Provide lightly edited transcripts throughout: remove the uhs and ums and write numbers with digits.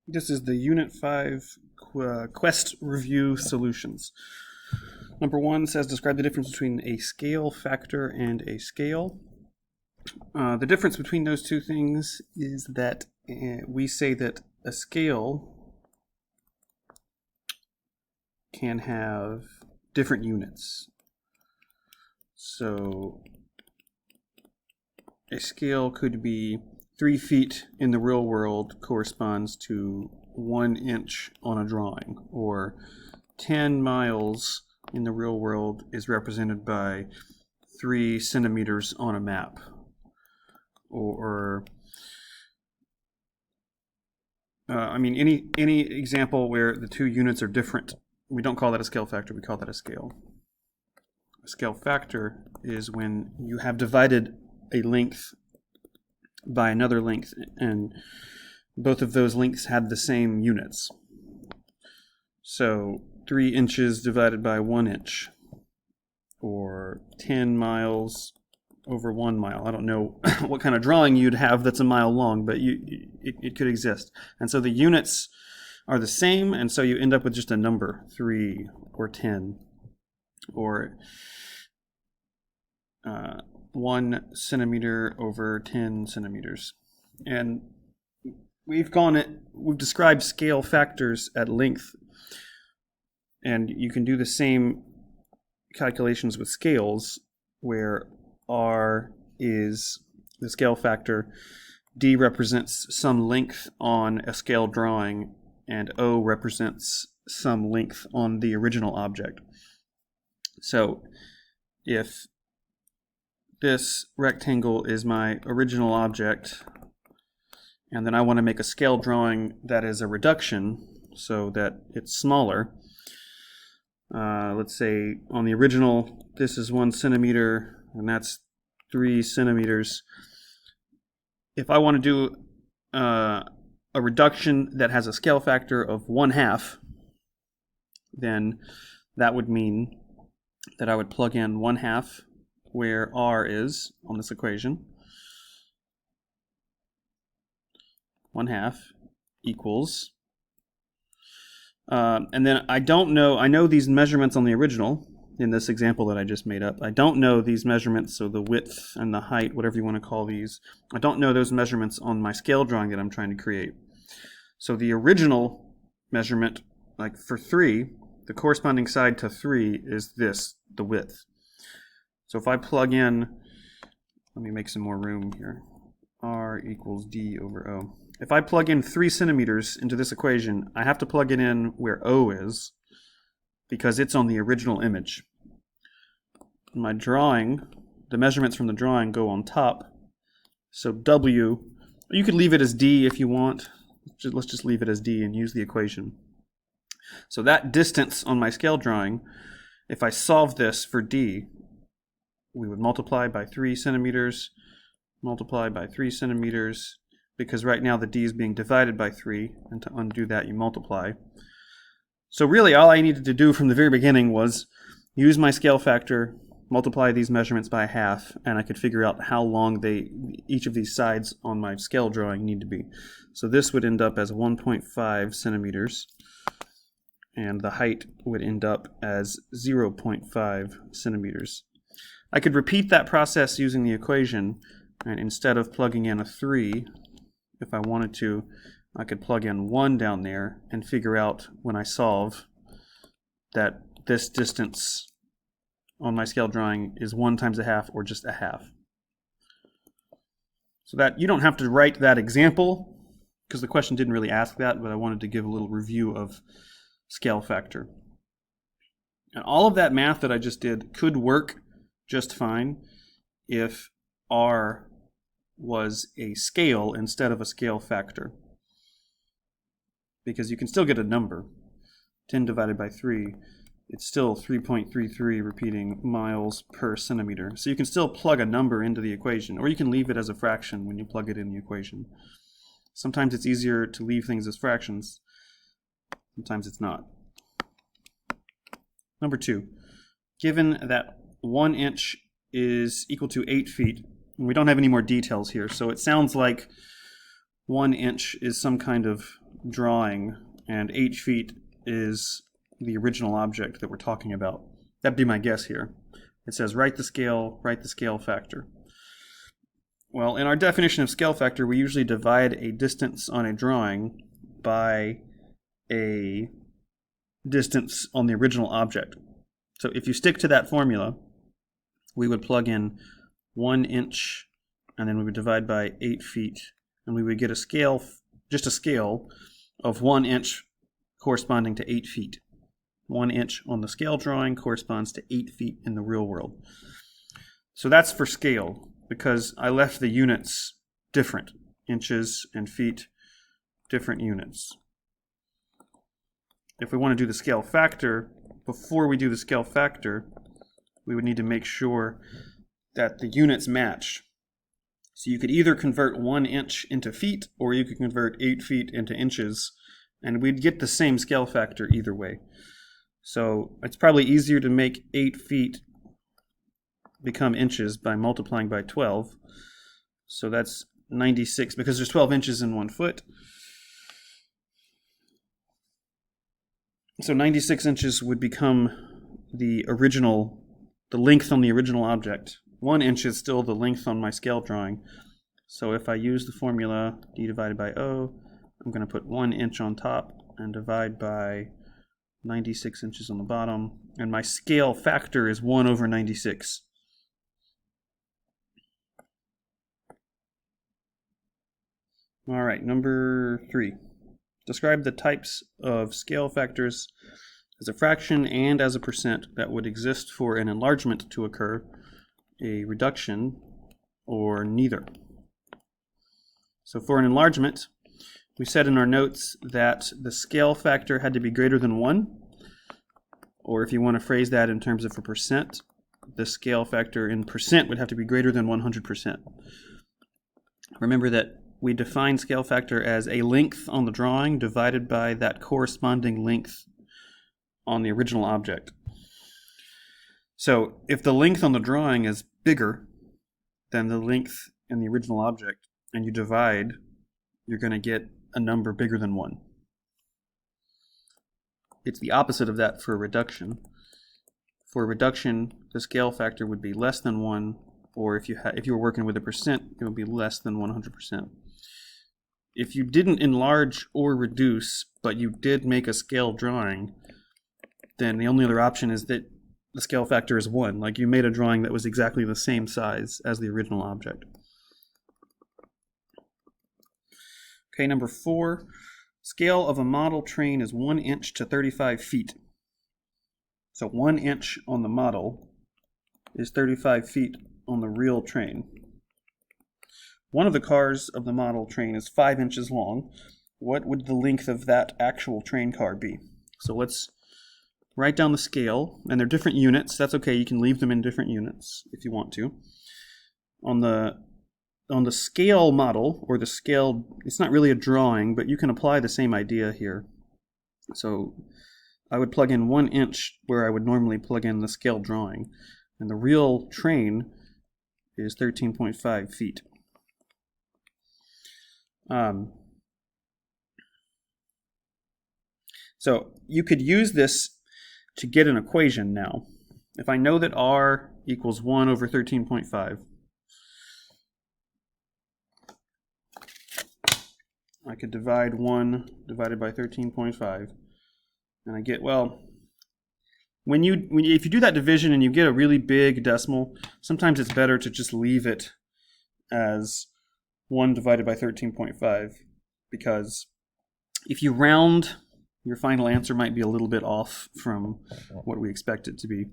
This is the Unit 5 Quest Review Solutions. Number 1 says describe the difference between a scale factor and a scale. The difference between those two things is that we say that a scale can have different units. So a scale could be 3 feet in the real world corresponds to 1 inch on a drawing, or 10 miles in the real world is represented by 3 centimeters on a map, or any example where the two units are different. We don't call that a scale factor, we call that a scale. A scale factor is when you have divided a length by another length, and both of those lengths had the same units. So 3 inches divided by 1 inch, or 10 miles over 1 mile. I don't know what kind of drawing you'd have that's a mile long, but it could exist. And so the units are the same, and so you end up with just a number, 3 or 10, or 1 centimeter over 10 centimeters. And we've described scale factors at length, and you can do the same calculations with scales, where R is the scale factor, D represents some length on a scale drawing, and O represents some length on the original object. So if this rectangle is my original object, and then I want to make a scale drawing that is a reduction so that it's smaller. Let's say on the original, this is 1 centimeter, and that's 3 centimeters. If I want to do a reduction that has a scale factor of 1/2, then that would mean that I would plug in 1/2 where R is on this equation. 1/2 equals, and then I know these measurements on the original, in this example that I just made up. I don't know these measurements, so the width and the height, whatever you want to call these, I don't know those measurements on my scale drawing that I'm trying to create. So the original measurement, like for 3, the corresponding side to 3 is this, the width. So if I plug in, let me make some more room here, R equals D over O. If I plug in 3 centimeters into this equation, I have to plug it in where O is, because it's on the original image. My drawing, the measurements from the drawing go on top, so W, you could leave it as D if you want. Let's just leave it as D and use the equation. So that distance on my scale drawing, if I solve this for D, we would multiply by 3 centimeters, multiply by 3 centimeters, because right now the D is being divided by 3, and to undo that you multiply. So really all I needed to do from the very beginning was use my scale factor, multiply these measurements by 1/2, and I could figure out how long each of these sides on my scale drawing need to be. So this would end up as 1.5 centimeters, and the height would end up as 0.5 centimeters. I could repeat that process using the equation, and instead of plugging in a 3, if I wanted to, I could plug in 1 down there and figure out when I solve that this distance on my scale drawing is 1 times 1/2 or just 1/2. So that you don't have to write that example, because the question didn't really ask that, but I wanted to give a little review of scale factor. And all of that math that I just did could work just fine if R was a scale instead of a scale factor, because you can still get a number. 10 divided by 3, it's still 3.33 repeating miles per centimeter. So you can still plug a number into the equation, or you can leave it as a fraction when you plug it in the equation. Sometimes it's easier to leave things as fractions, sometimes it's not. Number 2, given that 1 inch is equal to 8 feet, and we don't have any more details here, so it sounds like 1 inch is some kind of drawing, and 8 feet is the original object that we're talking about. That'd be my guess here. It says write the scale factor. Well, in our definition of scale factor, we usually divide a distance on a drawing by a distance on the original object. So if you stick to that formula, we would plug in 1 inch, and then we would divide by 8 feet, and we would get a scale, just a scale of 1 inch corresponding to 8 feet. 1 inch on the scale drawing corresponds to 8 feet in the real world. So that's for scale, because I left the units different. Inches and feet, different units. If we want to do the scale factor, before we do the scale factor, we would need to make sure that the units match. So you could either convert 1 inch into feet, or you could convert 8 feet into inches, and we'd get the same scale factor either way. So it's probably easier to make 8 feet become inches by multiplying by 12. So that's 96, because there's 12 inches in 1 foot. So 96 inches would become the length on the original object. 1 inch is still the length on my scale drawing. So if I use the formula d divided by O, I'm going to put 1 inch on top and divide by 96 inches on the bottom. And my scale factor is 1 over 96. All right, number 3. Describe the types of scale factors as a fraction and as a percent that would exist for an enlargement to occur, a reduction, or neither. So for an enlargement, we said in our notes that the scale factor had to be greater than 1, or if you want to phrase that in terms of a percent, the scale factor in percent would have to be greater than 100%. Remember that we define scale factor as a length on the drawing divided by that corresponding length on the original object. So if the length on the drawing is bigger than the length in the original object, and you divide, you're going to get a number bigger than 1. It's the opposite of that for a reduction. For a reduction, the scale factor would be less than 1, or if you were working with a percent, it would be less than 100%. If you didn't enlarge or reduce, but you did make a scale drawing, then the only other option is that the scale factor is 1, like you made a drawing that was exactly the same size as the original object. Okay, number 4, scale of a model train is 1 inch to 35 feet. So 1 inch on the model is 35 feet on the real train. One of the cars of the model train is 5 inches long. What would the length of that actual train car be? So let's write down the scale, and they're different units. That's okay, you can leave them in different units if you want to. On the scale model, or the scale, it's not really a drawing, but you can apply the same idea here. So I would plug in 1 inch where I would normally plug in the scale drawing, and the real train is 13.5 feet. So you could use this to get an equation now. If I know that r equals 1 over 13.5, I could divide 1 divided by 13.5, and I get, well, if you do that division and you get a really big decimal, sometimes it's better to just leave it as 1 divided by 13.5, because if you round, your final answer might be a little bit off from what we expect it to be.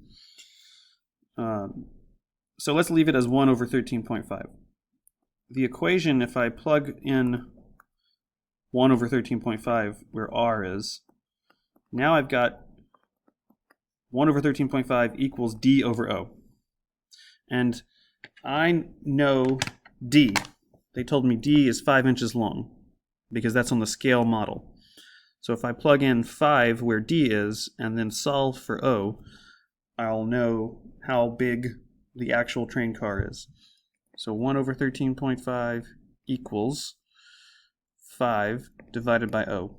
So let's leave it as 1 over 13.5. The equation, if I plug in 1 over 13.5 where r is, now I've got 1 over 13.5 equals d over o. And I know d. They told me d is 5 inches long, because that's on the scale model. So if I plug in 5 where d is, and then solve for o, I'll know how big the actual train car is. So 1 over 13.5 equals 5 divided by O.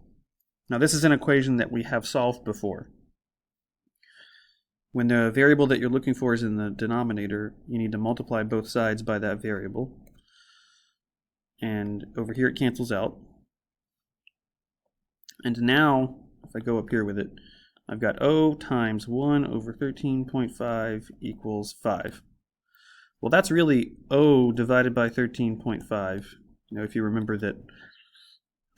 Now this is an equation that we have solved before. When the variable that you're looking for is in the denominator, you need to multiply both sides by that variable. And over here it cancels out. And now, if I go up here with it, I've got O times 1 over 13.5 equals 5. Well, that's really O divided by 13.5. If you remember that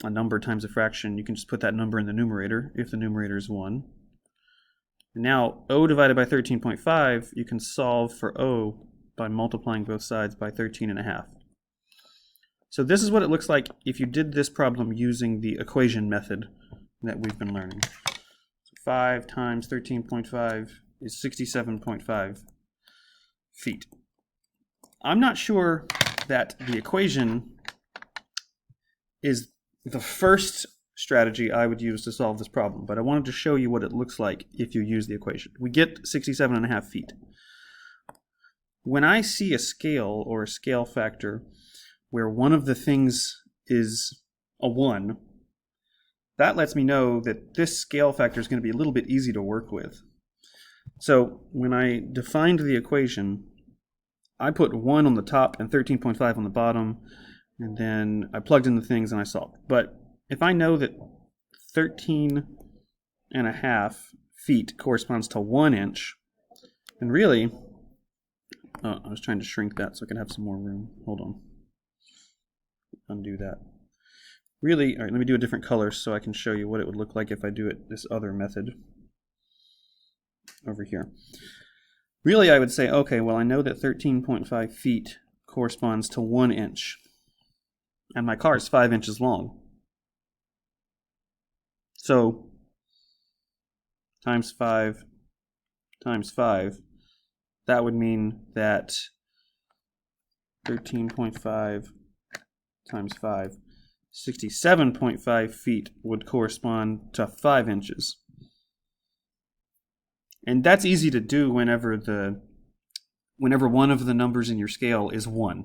a number times a fraction, you can just put that number in the numerator if the numerator is 1. And now, O divided by 13.5, you can solve for O by multiplying both sides by 13.5. So this is what it looks like if you did this problem using the equation method that we've been learning. So 5 times 13.5 is 67.5 feet. I'm not sure that the equation is the first strategy I would use to solve this problem, but I wanted to show you what it looks like if you use the equation. We get 67.5 feet. When I see a scale or a scale factor where one of the things is a 1, that lets me know that this scale factor is going to be a little bit easy to work with. So when I defined the equation, I put 1 on the top and 13.5 on the bottom, and then I plugged in the things and I solved. But if I know that 13.5 feet corresponds to 1 inch, and really, I was trying to shrink that so I can have some more room. Hold on. Undo that. Really, all right, let me do a different color so I can show you what it would look like if I do it this other method over here. Really, I would say, okay, well, I know that 13.5 feet corresponds to 1 inch, and my car is 5 inches long. So, times 5 times 5, that would mean that 13.5 times 5, 67.5 feet would correspond to 5 inches. And that's easy to do whenever one of the numbers in your scale is 1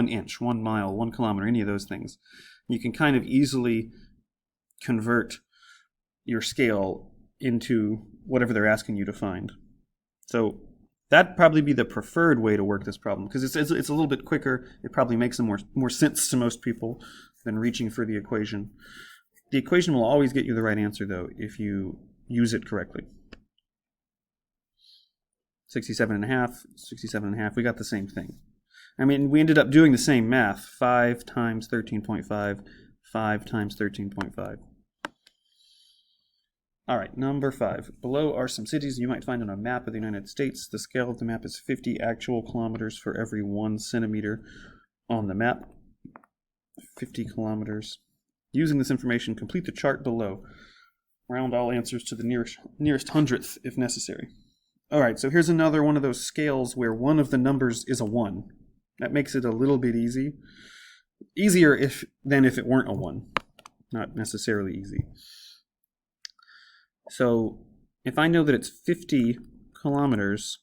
inch, 1 mile, 1 kilometer, any of those things. You can kind of easily convert your scale into whatever they're asking you to find. So that'd probably be the preferred way to work this problem, because it's a little bit quicker. It probably makes more sense to most people than reaching for the equation. The equation will always get you the right answer, though, if you use it correctly. 67.5, we got the same thing. I mean, we ended up doing the same math. 5 times 13.5, 5 times 13.5. All right, number 5. Below are some cities you might find on a map of the United States. The scale of the map is 50 actual kilometers for every 1 centimeter on the map. 50 kilometers. Using this information, complete the chart below. Round all answers to the nearest hundredth if necessary. All right, so here's another one of those scales where one of the numbers is a 1. That makes it a little bit easier than if it weren't a 1. Not necessarily easy. So if I know that it's 50 kilometers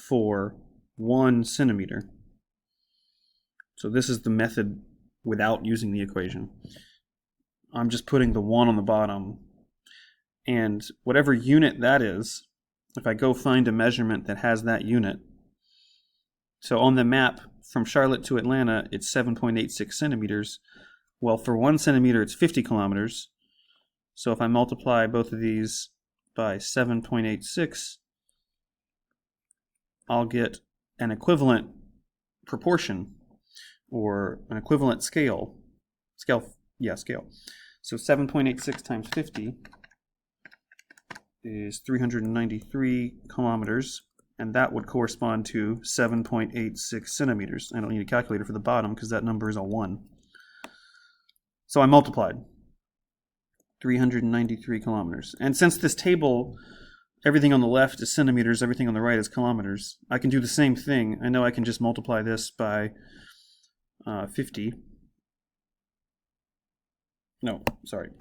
for 1 centimeter, so this is the method without using the equation. I'm just putting the 1 on the bottom, and whatever unit that is, if I go find a measurement that has that unit, so on the map from Charlotte to Atlanta, it's 7.86 centimeters. Well, for 1 centimeter, it's 50 kilometers. So if I multiply both of these by 7.86, I'll get an equivalent proportion, or an equivalent scale. Scale. So 7.86 times 50 is 393 kilometers, and that would correspond to 7.86 centimeters. I don't need a calculator for the bottom because that number is a 1. So I multiplied 393 kilometers. And since this table, everything on the left is centimeters, everything on the right is kilometers, I can do the same thing. I know I can just multiply this by 50. No, sorry.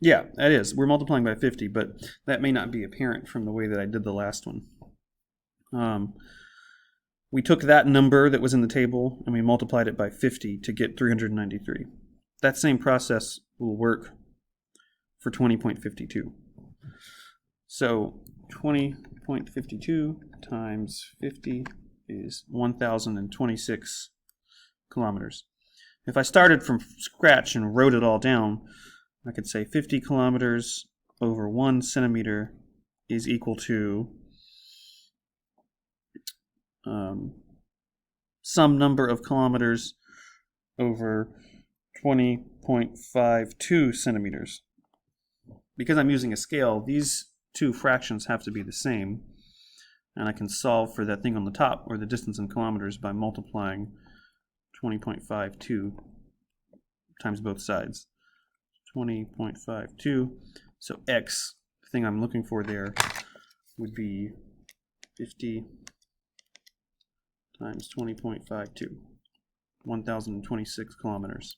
Yeah, that is. We're multiplying by 50, but that may not be apparent from the way that I did the last one. we took that number that was in the table and we multiplied it by 50 to get 393. That same process will work for 20.52. So 20.52 times 50 is 1,026 kilometers. If I started from scratch and wrote it all down, I could say 50 kilometers over 1 centimeter is equal to some number of kilometers over 20.52 centimeters. Because I'm using a scale, these two fractions have to be the same, and I can solve for that thing on the top, or the distance in kilometers, by multiplying 20.52 times both sides. 20.52, so x, the thing I'm looking for there, would be 50 times 20.52, 1,026 kilometers.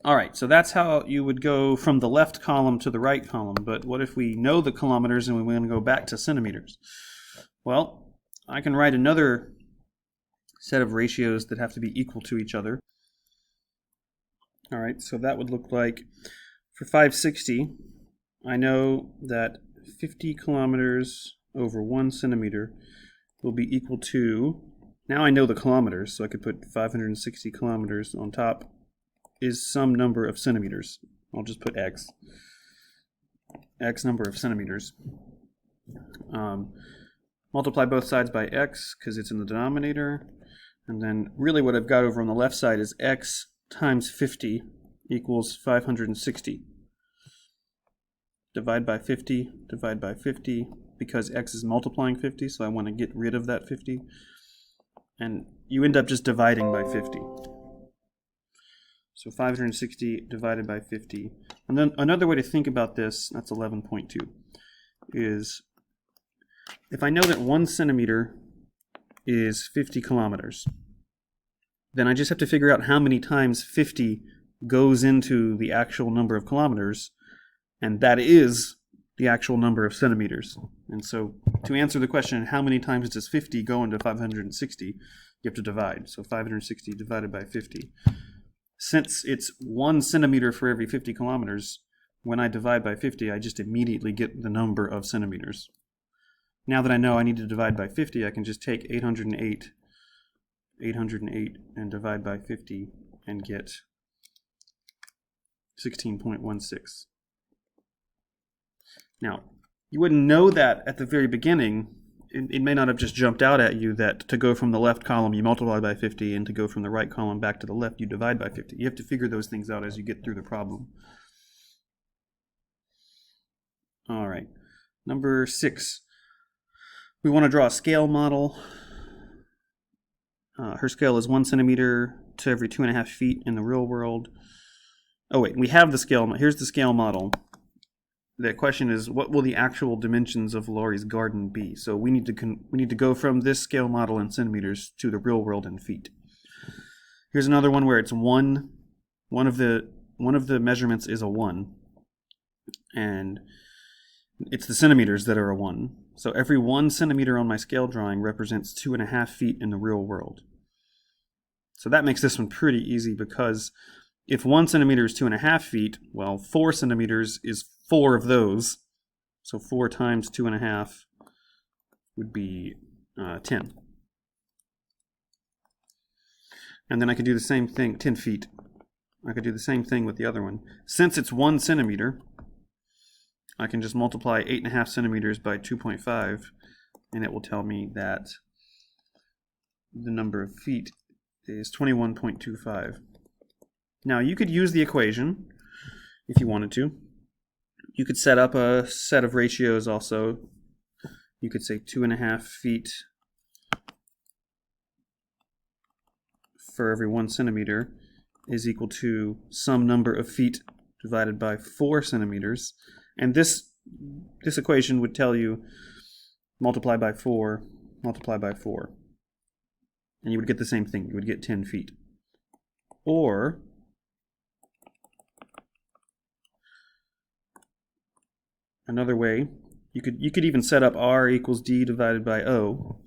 All right, so that's how you would go from the left column to the right column, but what if we know the kilometers and we want to go back to centimeters? Well, I can write another set of ratios that have to be equal to each other. All right, so that would look like, for 560, I know that 50 kilometers over 1 centimeter will be equal to, now I know the kilometers, so I could put 560 kilometers on top, is some number of centimeters. I'll just put x. X number of centimeters. Multiply both sides by x, because it's in the denominator. And then really what I've got over on the left side is x times 50 equals 560. Divide by 50, divide by 50, because x is multiplying 50, so I want to get rid of that 50. And you end up just dividing by 50. So 560 divided by 50. And then another way to think about this, that's 11.2, is if I know that 1 centimeter is 50 kilometers, then I just have to figure out how many times 50 goes into the actual number of kilometers, and that is the actual number of centimeters. And so to answer the question, how many times does 50 go into 560, you have to divide. So 560 divided by 50. Since it's 1 centimeter for every 50 kilometers, when I divide by 50, I just immediately get the number of centimeters. Now that I know I need to divide by 50, I can just take 808 and divide by 50 and get 16.16. Now, you wouldn't know that at the very beginning. It may not have just jumped out at you that to go from the left column you multiply by 50, and to go from the right column back to the left you divide by 50. You have to figure those things out as you get through the problem. All right, number 6. We want to draw a scale model. Her scale is 1 centimeter to every 2.5 feet in the real world. Oh wait, we have the scale. Here's the scale model. The question is, what will the actual dimensions of Laurie's garden be? So we need to go from this scale model in centimeters to the real world in feet. Here's another one where it's 1. One of the measurements is a 1, and it's the centimeters that are a 1. So every 1 centimeter on my scale drawing represents 2.5 feet in the real world. So that makes this one pretty easy, because if 1 centimeter is 2.5 feet, well, 4 centimeters is 4 of those. So 4 times 2.5 would be 10. And then I could do the same thing, 10 feet. I could do the same thing with the other one. Since it's 1 centimeter, I can just multiply 8.5 centimeters by 2.5, and it will tell me that the number of feet is 21.25. Now, you could use the equation if you wanted to. You could set up a set of ratios also. You could say 2.5 feet for every 1 centimeter is equal to some number of feet divided by 4 centimeters. And this equation would tell you multiply by 4, multiply by 4. And you would get the same thing. You would get 10 feet. Or another way You could even set up r equals d divided by o.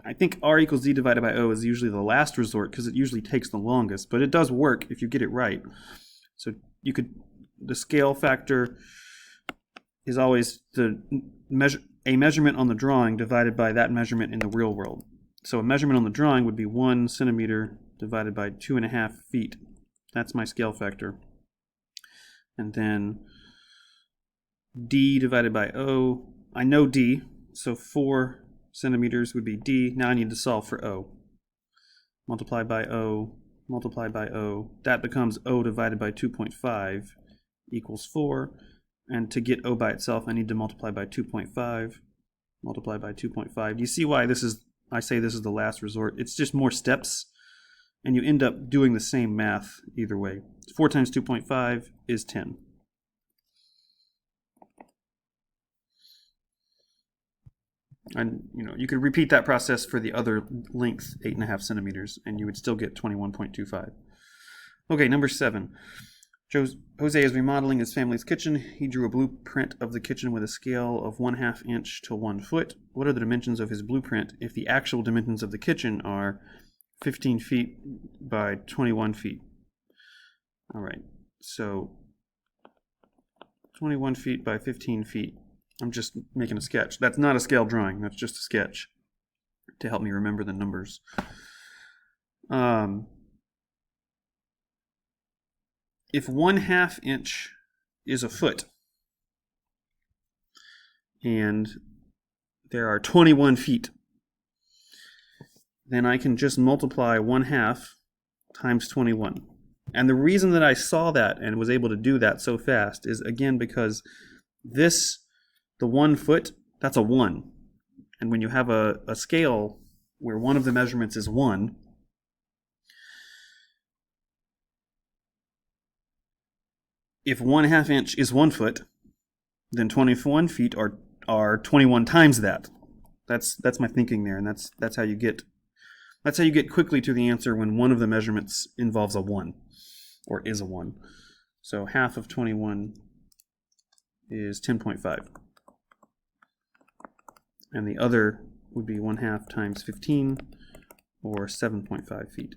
I think r equals d divided by o is usually the last resort because it usually takes the longest, but it does work if you get it right. So the scale factor is always a measurement on the drawing divided by that measurement in the real world. So a measurement on the drawing would be 1 centimeter divided by 2.5 feet. That's my scale factor. And then d divided by o. I know d, so 4 centimeters would be d. Now I need to solve for o. Multiply by o, multiply by o. That becomes o divided by 2.5 equals 4. And to get o by itself, I need to multiply by 2.5. Multiply by 2.5. Do you see why I say this is the last resort? It's just more steps, and you end up doing the same math either way. 4 times 2.5 is 10. And you could repeat that process for the other length, 8.5 centimeters, and you would still get 21.25. Okay, number 7. Jose is remodeling his family's kitchen. He drew a blueprint of the kitchen with a scale of 1/2 inch to 1 foot. What are the dimensions of his blueprint if the actual dimensions of the kitchen are 15 feet by 21 feet? All right, so 21 feet by 15 feet. I'm just making a sketch. That's not a scale drawing. That's just a sketch to help me remember the numbers. If 1/2 inch is a foot, and there are 21 feet, then I can just multiply 1/2 times 21. And the reason that I saw that and was able to do that so fast is, again, because the 1 foot, that's a 1. And when you have a scale where one of the measurements is 1, if 1/2 inch is 1 foot, then 21 feet are 21 times that. That's my thinking there, and that's how you get quickly to the answer when one of the measurements involves a 1 or is a 1. So half of 21 is 10.5. And the other would be 1/2 times 15, or 7.5 feet.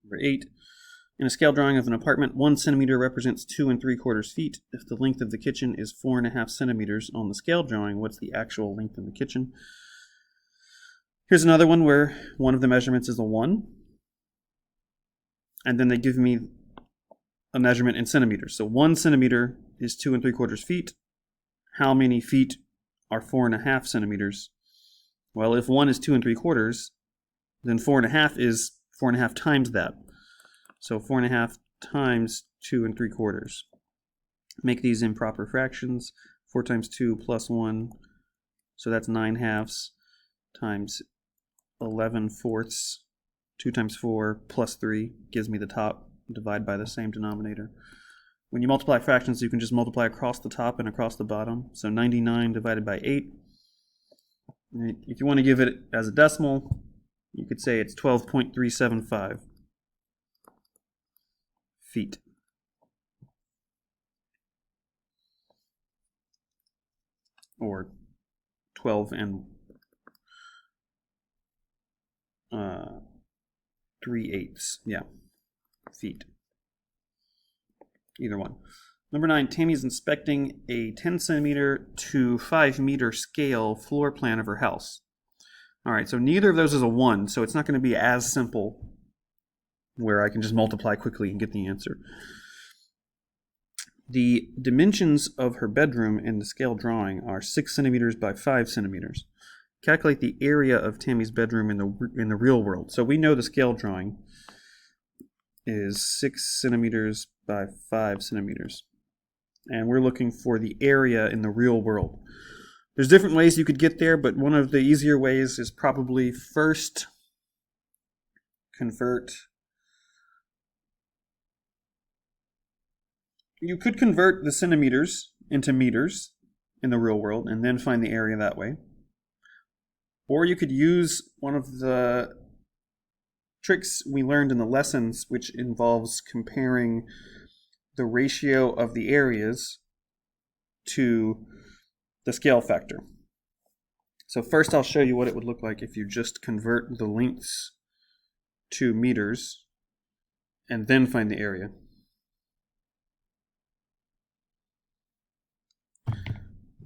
Number 8. In a scale drawing of an apartment, 1 centimeter represents 2 3/4 feet. If the length of the kitchen is 4.5 centimeters on the scale drawing, what's the actual length of the kitchen? Here's another one where one of the measurements is a 1. And then they give me a measurement in centimeters. So 1 centimeter is 2 3/4 feet. How many feet are 4.5 centimeters? Well, if 1 is 2 3/4, then 4.5 is 4.5 times that. So 4.5 times 2 3/4. Make these improper fractions. 4 times 2 plus 1, so that's 9/2 times 11/4. 2 times 4 plus 3 gives me the top. Divide by the same denominator. When you multiply fractions, you can just multiply across the top and across the bottom. So 99 divided by 8. If you want to give it as a decimal, you could say it's 12.375 feet. Or 12 3/8, yeah, feet. Either one. Number 9, Tammy's inspecting a 10 centimeter to 5 meter scale floor plan of her house. All right, so neither of those is a 1, so it's not going to be as simple where I can just multiply quickly and get the answer. The dimensions of her bedroom in the scale drawing are 6 centimeters by 5 centimeters. Calculate the area of Tammy's bedroom in the real world. So we know the scale drawing is 6 centimeters by 5 centimeters. And we're looking for the area in the real world. There's different ways you could get there, but one of the easier ways is probably first convert. You could convert the centimeters into meters in the real world and then find the area that way. Or you could use one of the tricks we learned in the lessons, which involves comparing the ratio of the areas to the scale factor. So first I'll show you what it would look like if you just convert the lengths to meters and then find the area.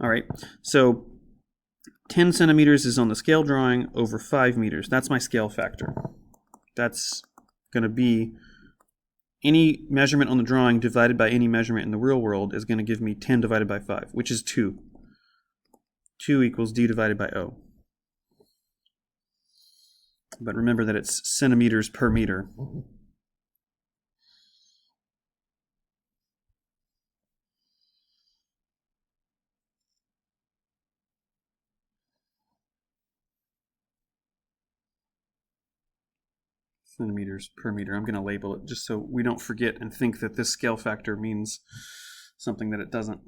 All right, so 10 centimeters is on the scale drawing over 5 meters. That's my scale factor. That's going to be any measurement on the drawing divided by any measurement in the real world is going to give me 10 divided by 5, which is 2. 2 equals d divided by o. But remember that it's centimeters per meter. Centimeters per meter. I'm going to label it just so we don't forget and think that this scale factor means something that it doesn't.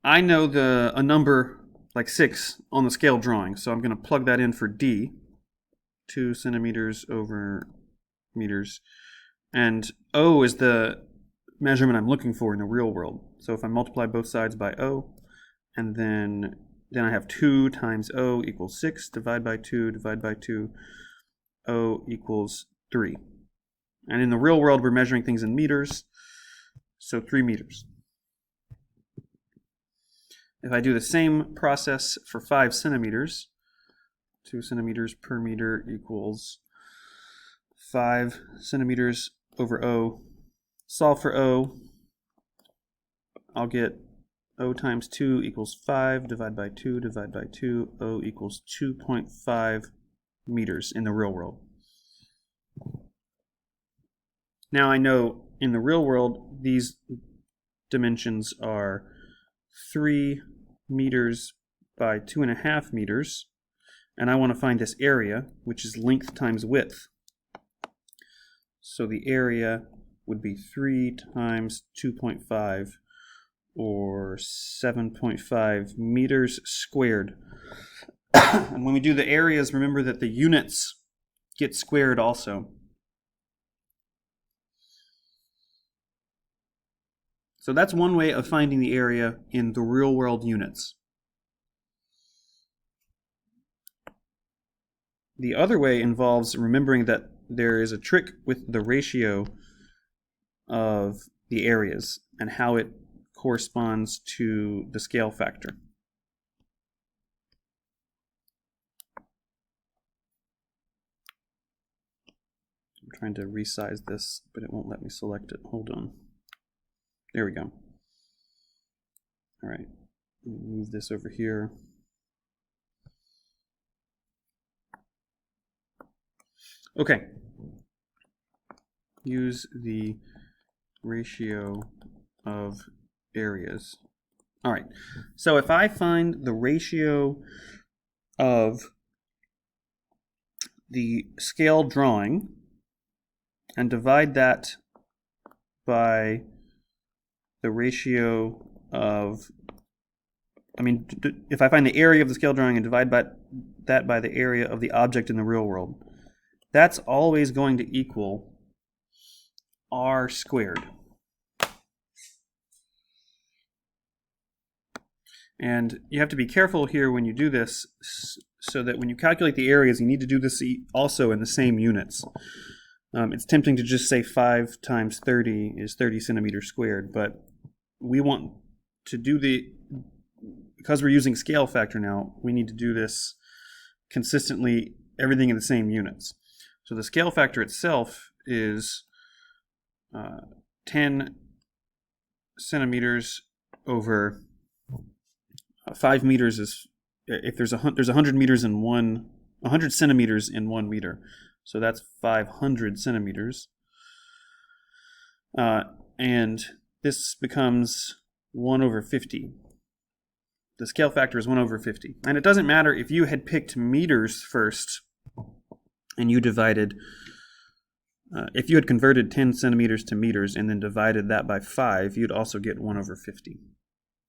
I know a number like 6 on the scale drawing, so I'm going to plug that in for d, 2 centimeters over meters, and o is the measurement I'm looking for in the real world. So if I multiply both sides by o, and then I have 2 times o equals 6, divide by 2, o equals 3. And in the real world, we're measuring things in meters, so 3 meters. If I do the same process for 5 centimeters, 2 centimeters per meter equals 5 centimeters over o. Solve for o. I'll get o times 2 equals 5, divide by 2, o equals 2.5 meters in the real world. Now I know in the real world these dimensions are 3 meters by 2.5 meters, and I want to find this area, which is length times width. So the area would be 3 times 2.5, or 7.5 meters squared. And when we do the areas, remember that the units get squared also. So that's one way of finding the area in the real world units. The other way involves remembering that there is a trick with the ratio of the areas and how it corresponds to the scale factor. I'm trying to resize this, but it won't let me select it. Hold on. There we go. All right, move this over here. Okay. Use the ratio of areas. All right, so if I find the ratio of the scale drawing and divide that by the ratio of, if I find the area of the scale drawing and divide that by the area of the object in the real world, that's always going to equal r squared. And you have to be careful here when you do this, so that when you calculate the areas, you need to do this also in the same units. It's tempting to just say 5 times 30 is 30 centimeters squared, but we want to do because we're using scale factor now, we need to do this consistently, everything in the same units. So the scale factor itself is 10 centimeters over 5 meters is, if there's 100 meters in 100 centimeters in 1 meter. So that's 500 centimeters. And this becomes 1 over 50. The scale factor is 1 over 50. And it doesn't matter if you had picked meters first and you divided, if you had converted 10 centimeters to meters and then divided that by 5, you'd also get 1 over 50.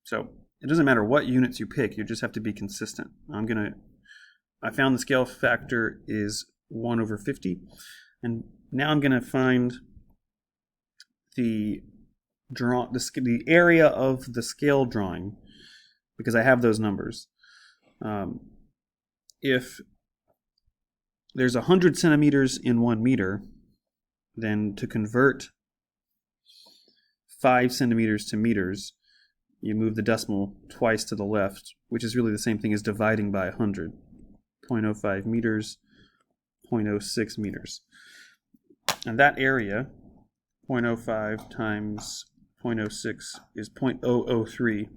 So it doesn't matter what units you pick, you just have to be consistent. I found the scale factor is 1 over 50, and now I'm going to find the area of the scale drawing, because I have those numbers. If there's 100 centimeters in 1 meter, then to convert 5 centimeters to meters, you move the decimal twice to the left, which is really the same thing as dividing by 100. 0.05 meters, 0.06 meters. And that area, 0.05 times 0.06, is 0.003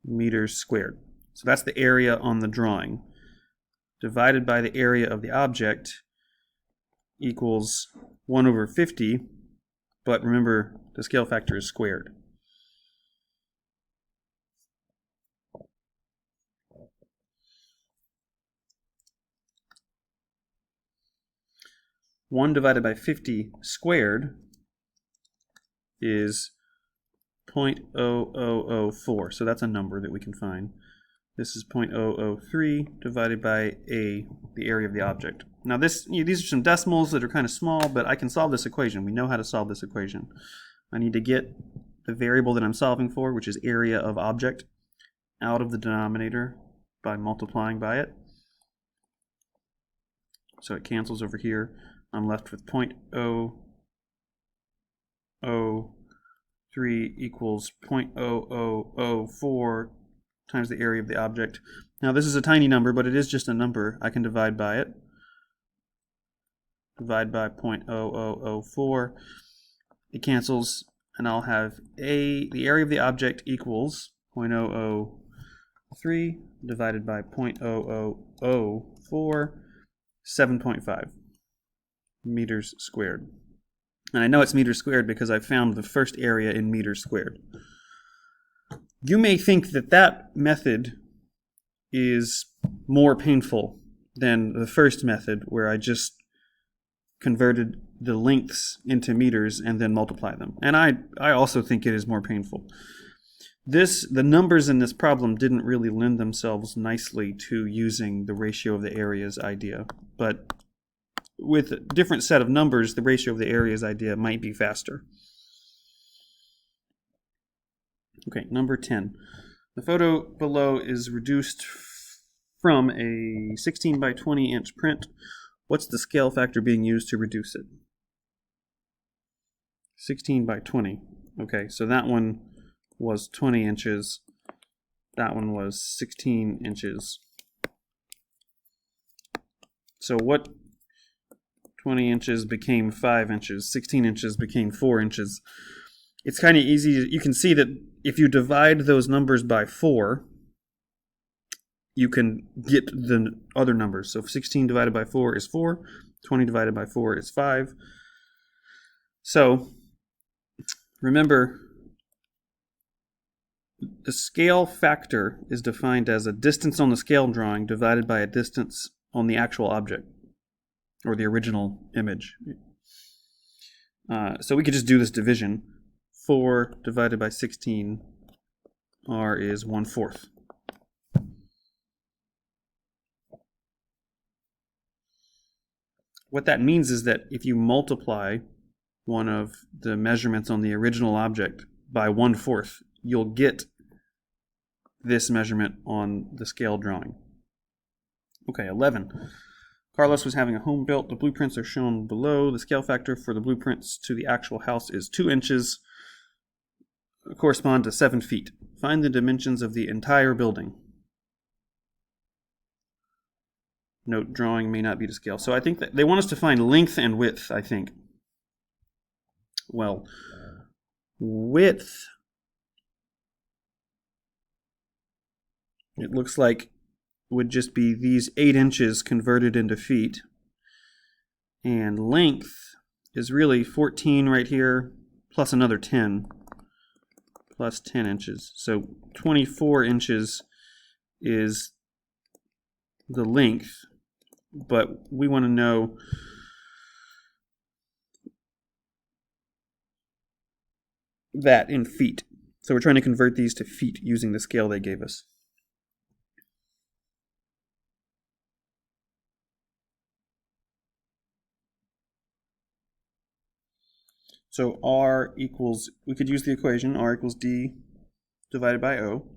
meters squared. So that's the area on the drawing. Divided by the area of the object equals 1 over 50, but remember, the scale factor is squared. One divided by 50 squared is 0.0004, so that's a number that we can find. This is 0.003 divided by the area of the object. Now these are some decimals that are kind of small, but I can solve this equation. We know how to solve this equation. I need to get the variable that I'm solving for, which is area of object, out of the denominator by multiplying by it. So it cancels over here. I'm left with 0.003 equals 0.0004 times the area of the object. Now this is a tiny number, but it is just a number. I can divide by it. Divide by 0.0004. It cancels, and I'll have the area of the object equals 0.003 divided by 0.0004, 7.5 meters squared. And I know it's meters squared because I found the first area in meters squared. You may think that that method is more painful than the first method, where I just converted the lengths into meters and then multiply them. And I also think it is more painful. The numbers in this problem didn't really lend themselves nicely to using the ratio of the areas idea. But with a different set of numbers, the ratio of the areas idea might be faster. Okay, number 10. The photo below is reduced from a 16 by 20 inch print. What's the scale factor being used to reduce it? 16 by 20. Okay, so that one was 20 inches. That one was 16 inches. So what 20 inches became 5 inches? 16 inches became 4 inches. It's kind of easy. You can see that if you divide those numbers by 4, you can get the other numbers. So 16 divided by 4 is 4. 20 divided by 4 is 5. So remember, the scale factor is defined as a distance on the scale drawing divided by a distance on the actual object, or the original image. So we could just do this division. 4 divided by 16, R is 1/4. What that means is that if you multiply one of the measurements on the original object by 1/4, you'll get this measurement on the scale drawing. Okay, 11. Carlos was having a home built. The blueprints are shown below. The scale factor for the blueprints to the actual house is 2 inches, correspond to 7 feet. Find the dimensions of the entire building. Note, drawing may not be to scale. So I think that they want us to find length and width, I think. Well, width, it looks like, would just be these 8 inches converted into feet. And length is really 14 right here, plus another 10, plus 10 inches. So 24 inches is the length, but we want to know that in feet. So we're trying to convert these to feet using the scale they gave us. So R equals, we could use the equation, R equals D divided by O.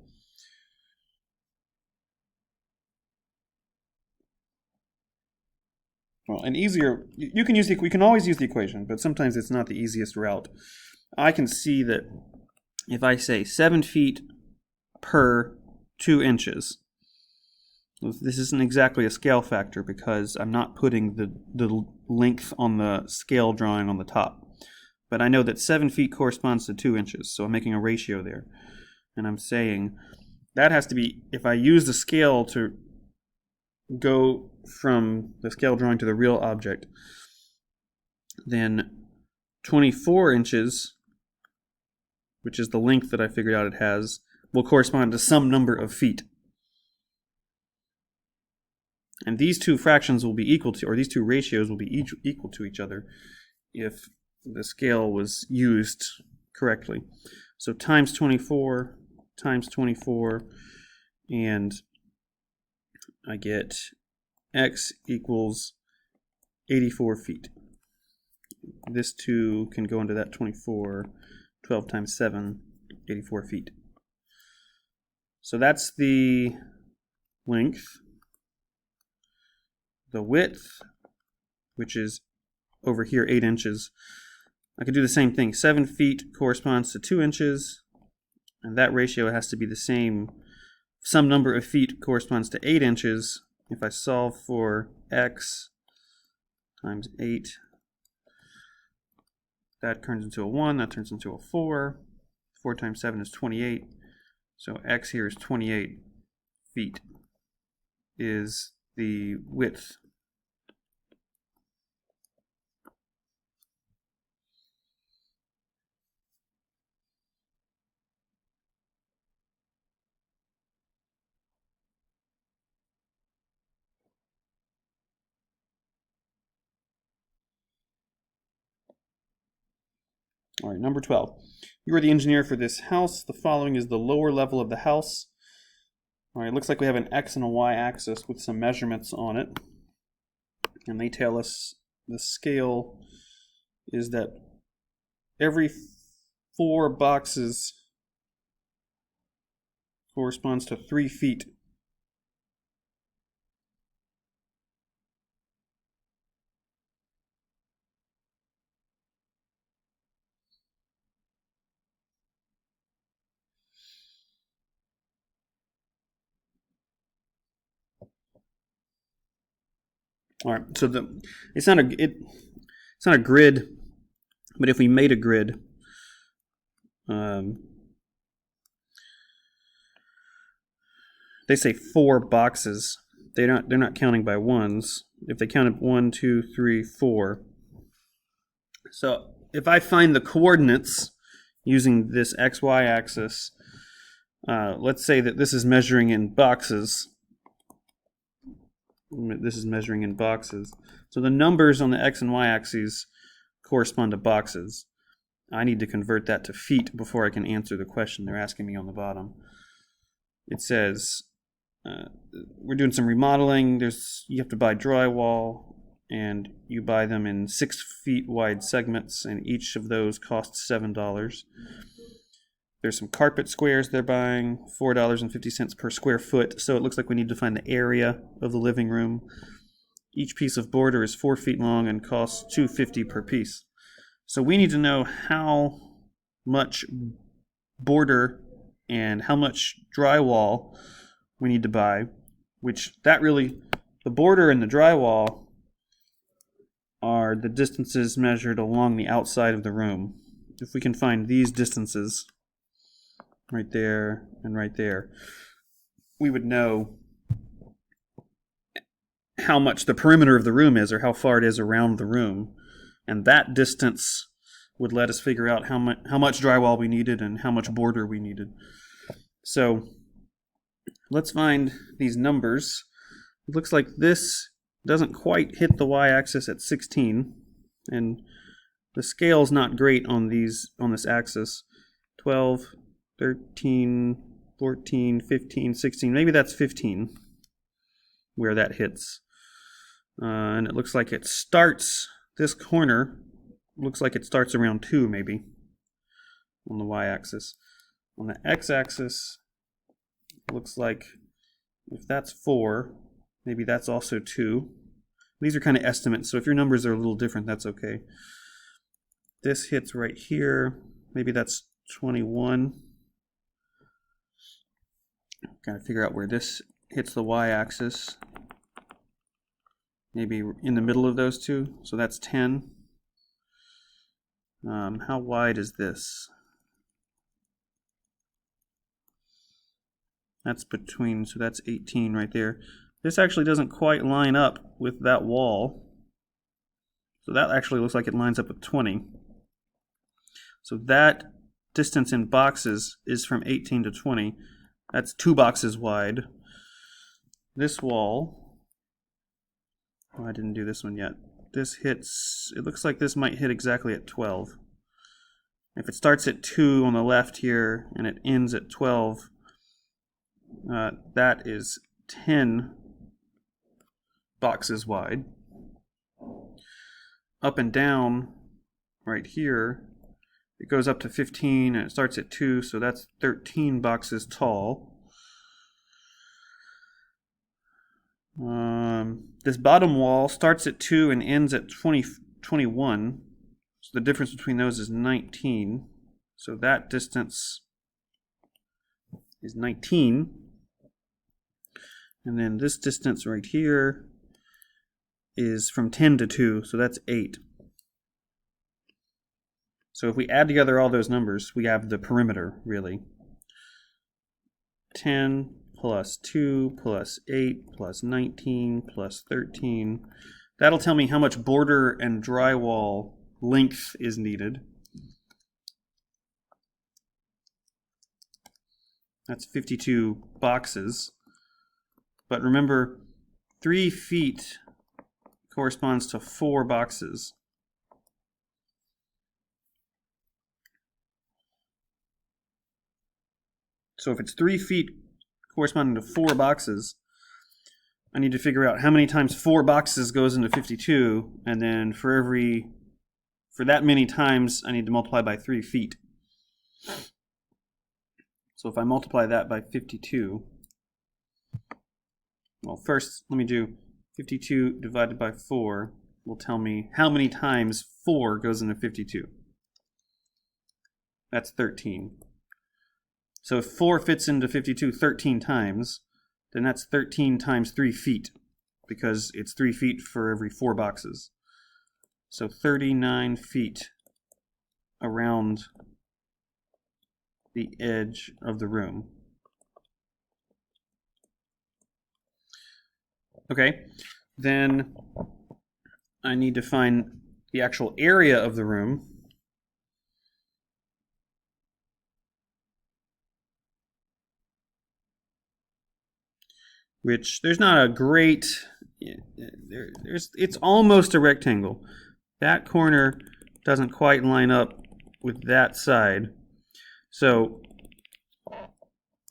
Well, an easier, you can use we can always use the equation, but sometimes it's not the easiest route. I can see that if I say 7 feet per 2 inches, this isn't exactly a scale factor because I'm not putting the length on the scale drawing on the top. But I know that 7 feet corresponds to 2 inches, so I'm making a ratio there. And I'm saying that has to be, if I use the scale to go from the scale drawing to the real object, then 24 inches, which is the length that I figured out it has, will correspond to some number of feet. And these two fractions will be equal to, or these two ratios will be equal to each other if the scale was used correctly. So times 24 times 24, and I get x equals 84 feet. This 2 can go into that 24, 12 times 7, 84 feet. So that's the length. The width, which is over here 8 inches, I could do the same thing. 7 feet corresponds to 2 inches, and that ratio has to be the same. Some number of feet corresponds to 8 inches. If I solve for x times 8, that turns into a 1, that turns into a 4. 4 times 7 is 28. So x here is 28 feet is the width. All right, number 12. You are the engineer for this house. The following is the lower level of the house. All right, it looks like we have an x and a y axis with some measurements on it. And they tell us the scale is that every 4 boxes corresponds to 3 feet. All right, so it's not a grid, but if we made a grid, they say 4 boxes. They're not counting by ones. If they counted 1, 2, 3, 4. So if I find the coordinates using this xy axis, let's say that this is measuring in boxes. This is measuring in boxes. So the numbers on the x and y axes correspond to boxes. I need to convert that to feet before I can answer the question they're asking me on the bottom. It says, we're doing some remodeling. You have to buy drywall, and you buy them in 6 feet wide segments, and each of those costs $7. There's some carpet squares they're buying, $4.50 per square foot. So it looks like we need to find the area of the living room. Each piece of border is 4 feet long and costs $2.50 per piece. So we need to know how much border and how much drywall we need to buy, the border and the drywall are the distances measured along the outside of the room. If we can find these distances, right there and right there, we would know how much the perimeter of the room is, or how far it is around the room. And that distance would let us figure out how much drywall we needed and how much border we needed. So let's find these numbers. It looks like this doesn't quite hit the y-axis at 16, and the scale's not great on this axis. 12, 13, 14, 15, 16, maybe that's 15 where that hits. And it looks like it starts this corner looks like it starts around 2 maybe on the y-axis. On the x-axis, it looks like if that's 4, maybe that's also 2. These are kind of estimates, so if your numbers are a little different, that's okay. This hits right here. Maybe that's 21. Got to figure out where this hits the y-axis. Maybe in the middle of those two. So that's 10. How wide is this? That's between, so that's 18 right there. This actually doesn't quite line up with that wall. So that actually looks like it lines up with 20. So that distance in boxes is from 18 to 20. That's 2 boxes wide. This wall, oh, I didn't do this one yet. This hits, it looks like this might hit exactly at 12. If it starts at 2 on the left here and it ends at 12, that is 10 boxes wide. Up and down right here, it goes up to 15 and it starts at 2, so that's 13 boxes tall. This bottom wall starts at 2 and ends at 21. So the difference between those is 19. So that distance is 19. And then this distance right here is from 10 to 2, so that's 8. So if we add together all those numbers, we have the perimeter, really. 10 plus 2 plus 8 plus 19 plus 13. That'll tell me how much border and drywall length is needed. That's 52 boxes. But remember, 3 feet corresponds to 4 boxes. So if it's 3 feet corresponding to 4 boxes, I need to figure out how many times 4 boxes goes into 52, and then for that many times I need to multiply by 3 feet. So if I multiply that by 52, well, first let me do 52 divided by 4 will tell me how many times 4 goes into 52. That's 13. So if 4 fits into 52 13 times, then that's 13 times 3 feet, because it's 3 feet for every 4 boxes. So 39 feet around the edge of the room. Okay, then I need to find the actual area of the room. Which there's not a great, it's almost a rectangle. That corner doesn't quite line up with that side. So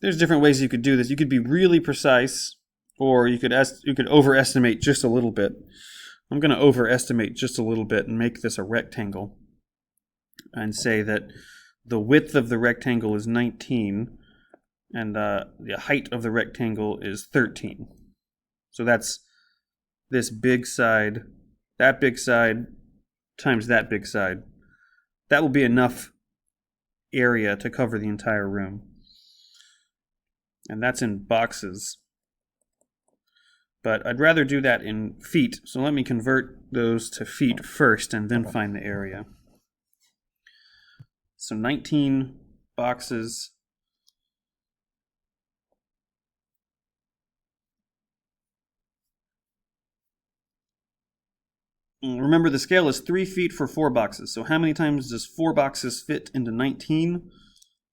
there's different ways you could do this. You could be really precise, or you could overestimate just a little bit. I'm going to overestimate just a little bit and make this a rectangle and say that the width of the rectangle is 19 and the height of the rectangle is 13. So that's this big side, that big side times that big side. That will be enough area to cover the entire room. And that's in boxes. But I'd rather do that in feet, so let me convert those to feet first and then find the area. So 19 boxes. Remember, the scale is 3 feet for 4 boxes. So how many times does 4 boxes fit into 19?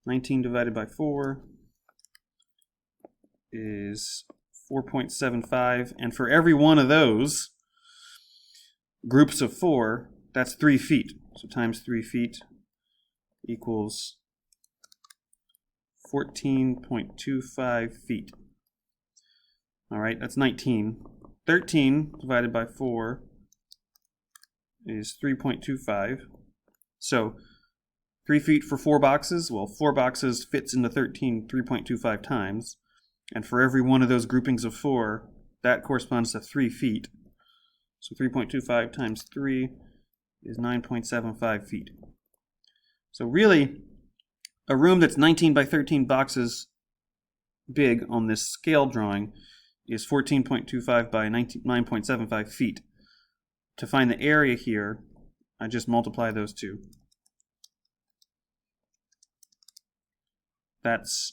19 divided by 4 is 4.75. And for every one of those groups of 4, that's 3 feet. So times 3 feet equals 14.25 feet. All right, that's 19. 13 divided by 4 is 3.25. So 3 feet for 4 boxes. Well, 4 boxes fits into 13 3.25 times. And for every one of those groupings of 4, that corresponds to 3 feet. So 3.25 times 3 is 9.75 feet. So really, a room that's 19 by 13 boxes big on this scale drawing is 14.25 by 9.75 feet. To find the area here, I just multiply those two. That's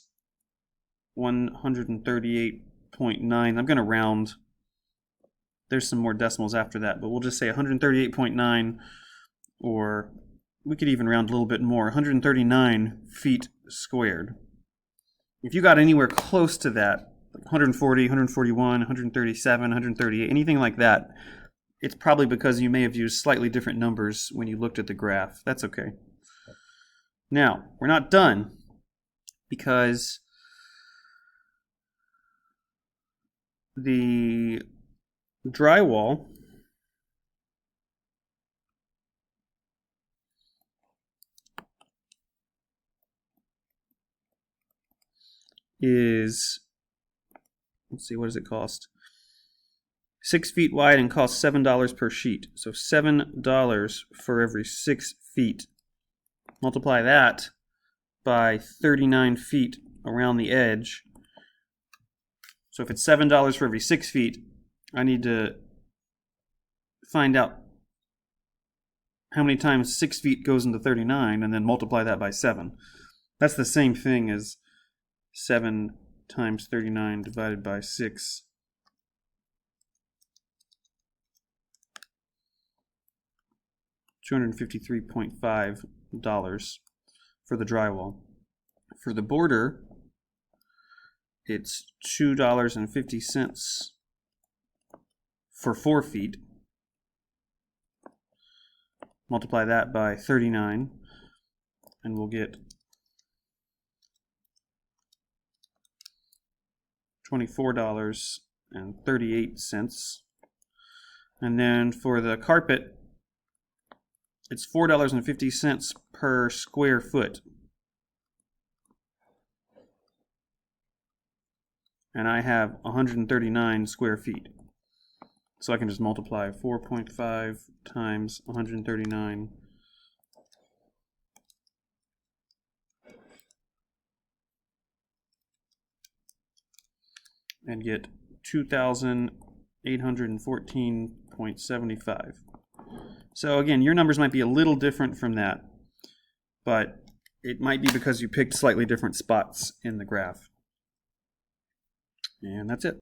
138.9. I'm going to round. There's some more decimals after that, but we'll just say 138.9, or we could even round a little bit more, 139 feet squared. If you got anywhere close to that, 140, 141, 137, 138, anything like that, it's probably because you may have used slightly different numbers when you looked at the graph. That's okay. Now, we're not done, because the drywall is, let's see, what does it cost? 6 feet wide and costs $7 per sheet. So $7 for every 6 feet. Multiply that by 39 feet around the edge. So if it's $7 for every 6 feet, I need to find out how many times 6 feet goes into 39 and then multiply that by 7. That's the same thing as 7 times 39 divided by 6. $253.5 for the drywall. For the border, it's $2.50 for 4 feet. Multiply that by 39, and we'll get $24.38. And then for the carpet, it's $4.50 per square foot. And I have 139 square feet. So I can just multiply 4.5 times 139. And get 2,814.75. So again, your numbers might be a little different from that, but it might be because you picked slightly different spots in the graph. And that's it.